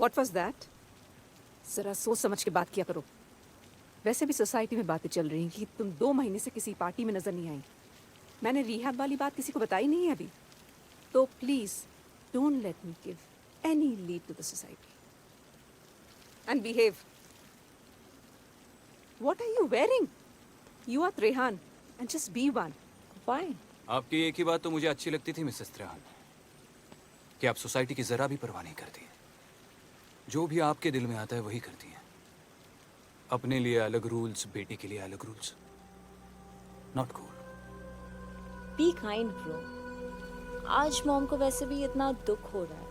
What was that? जरा सोच समझ के बात किया करो। वैसे भी सोसाइटी में बातें चल रही हैं कि तुम 2 महीने से किसी पार्टी में नजर नहीं आई। मैंने रिहैब वाली बात किसी को बताई नहीं है अभी। तो please don't let me give any lead to the society and behave. What are you wearing? You are Trehan and just be one. Why? आपकी एक ही बात तो मुझे अच्छी लगती थी मिसेस त्रेहान, कि आप सोसाइटी की जरा भी परवाह नहीं करती। जो भी आपके दिल में आता है वही करती हैं। अपने लिए अलग रूल्स, बेटी के लिए अलग rules. Not cool. Be kind, bro. आज मॉम को वैसे भी इतना दुख हो रहा है।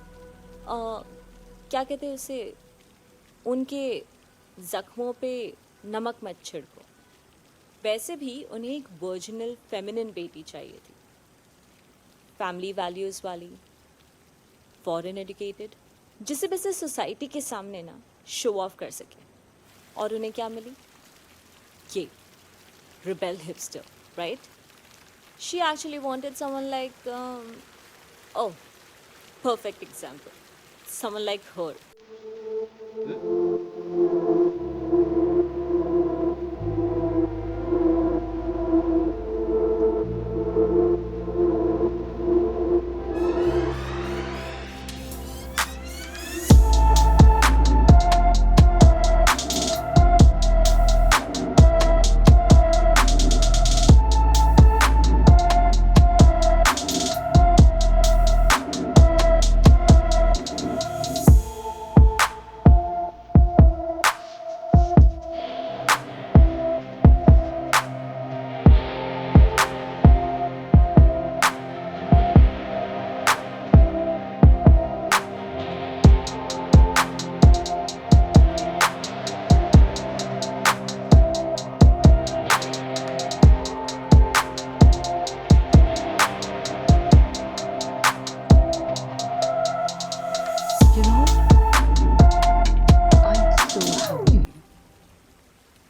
क्या कहते हैं उसे, उनके जख्मों पे नमक मत छिड़को। वैसे भी उन्हें एक वर्जिनल फेमिनिन बेटी चाहिए थी, फैमिली वैल्यूज़ वाली, फॉरेन एजुकेटेड, जिसे वैसे सोसाइटी के सामने ना शो ऑफ कर सके। और उन्हें क्या मिली? ये rebel hipster, right? She actually wanted someone like, oh, perfect example. Someone like her.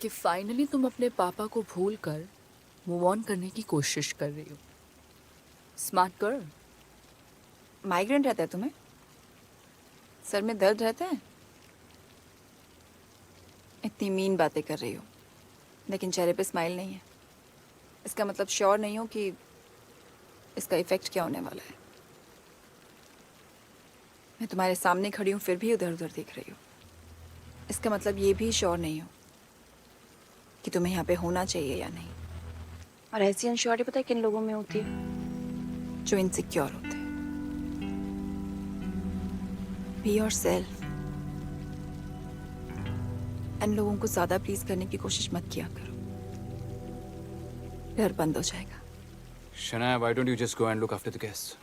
कि फाइनली तुम अपने पापा को भूल कर मूव ऑन करने की कोशिश कर रही हो। Smart girl. माइग्रेन रहता है तुम्हें? सर में दर्द रहता है? इतनी मीन बातें कर रही हो लेकिन चेहरे पे स्माइल नहीं है। इसका मतलब श्योर नहीं हो कि इसका इफेक्ट क्या होने वाला है। मैं तुम्हारे सामने खड़ी हूँ फिर भी उधर उधर देख रही हो। इसका मतलब ये भी श्योर नहीं हो कि तुम्हें यहाँ पे होना चाहिए या नहीं। और ऐसी अनश्योरिटी पता है किन लोगों में होती है? जो इनसिक्योर होते हैं। Be yourself. इन लोगों को ज्यादा प्लीज करने की कोशिश मत किया करो, डर बंद हो जाएगा। Shania, why don't you just go and look after the guests?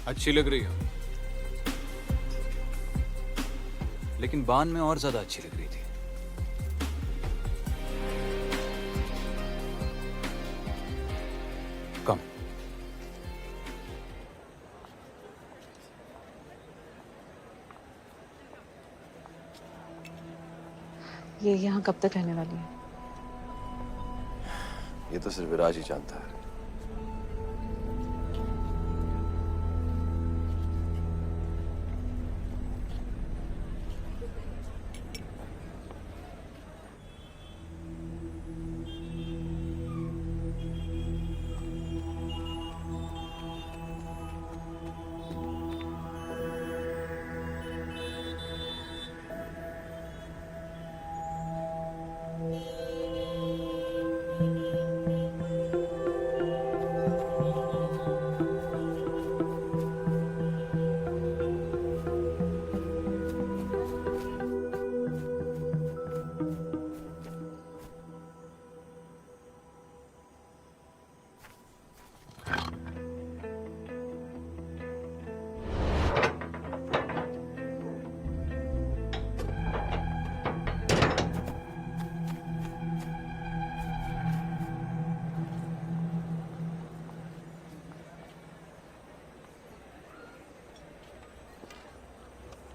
अच्छी लग रही हो, लेकिन बान में और ज्यादा अच्छी लग रही थी। कम। ये यहाँ कब तक रहने वाली है? ये तो सिर्फ विराज ही जानता है।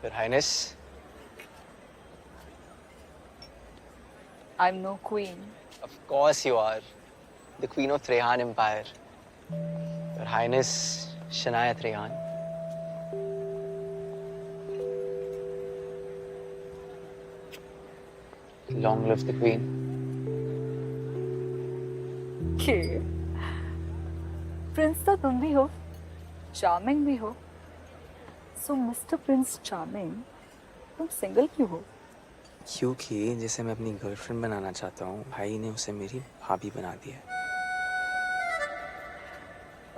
Your Highness. I'm no queen. Of course you are. the Queen of Trehan Empire, Your Highness Shania Trehan. Long live the Queen. के प्रिंस तो तुम भी हो, चार्मिंग भी हो। सो मिस्टर प्रिंस चार्मिंग, तुम सिंगल क्यों हो? क्योंकि जिसे मैं अपनी गर्लफ्रेंड बनाना चाहता हूँ, भाई ने उसे मेरी भाभी बना दिया।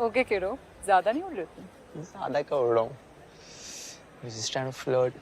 ओके किरो, ज्यादा नहीं उड़ रहे तुम। ज्यादा का उड़ रहा हूँ। Just trying to flirt.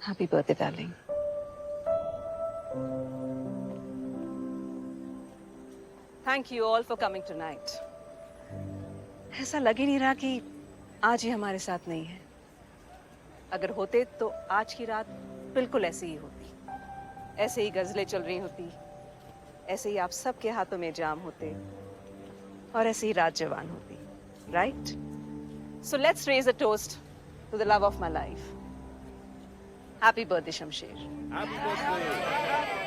Happy birthday, darling. Thank you all for coming tonight. ऐसा लग ही नहीं रहा कि आज ही हमारे साथ नहीं है। अगर होते तो आज की रात बिल्कुल ऐसी ही होती, ऐसे ही गजलें चल रही होती, ऐसे ही आप सबके हाथों में जाम होते और ऐसे ही रात जवान होती, right? So let's raise a toast to the love of my life. Happy birthday, Shamsher. Happy birthday.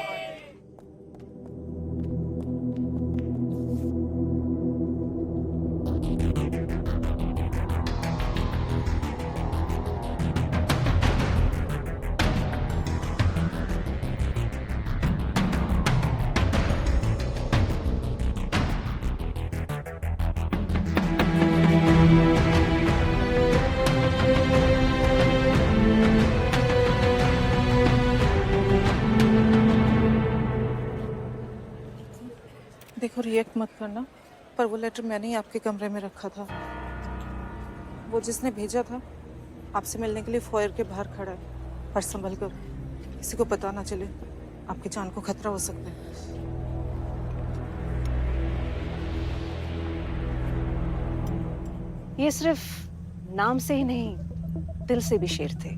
देखो, रिएक्ट मत करना, पर वो लेटर मैंने ही आपके कमरे में रखा था। वो जिसने भेजा था आपसे मिलने के लिए फॉयर के बाहर खड़ा है, पर संभल कर, किसी को पता ना चले, आपकी जान को खतरा हो सकता है। ये सिर्फ नाम से ही नहीं, दिल से भी शेर थे।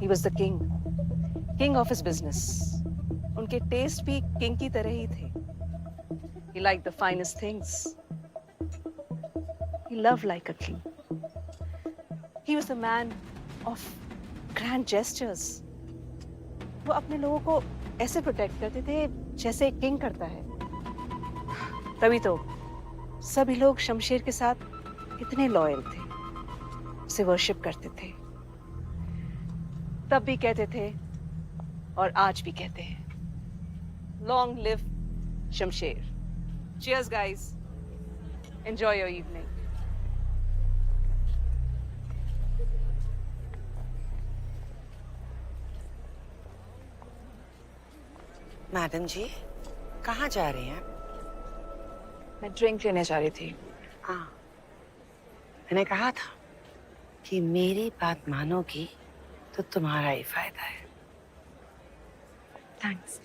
He was the king, king of his business. उनके टेस्ट भी किंग की तरह ही थे। He liked the finest things. He loved like a king. He was a man of grand gestures. वो अपने लोगों को ऐसे प्रोटेक्ट करते थे जैसे एक किंग करता है। तभी तो सभी लोग शमशेर के साथ इतने लॉयल थे, उसे वर्शिप करते थे। तब भी कहते थे और आज भी कहते हैं, long live Shamsher. Cheers, guys. Enjoy your evening. Madam ji, कहाँ जा रहे हैं? मैं ड्रिंक लेने जा रही थी। हाँ, मैंने कहा था कि मेरी बात मानोगी तो तुम्हारा ही फायदा है। थैंक्स।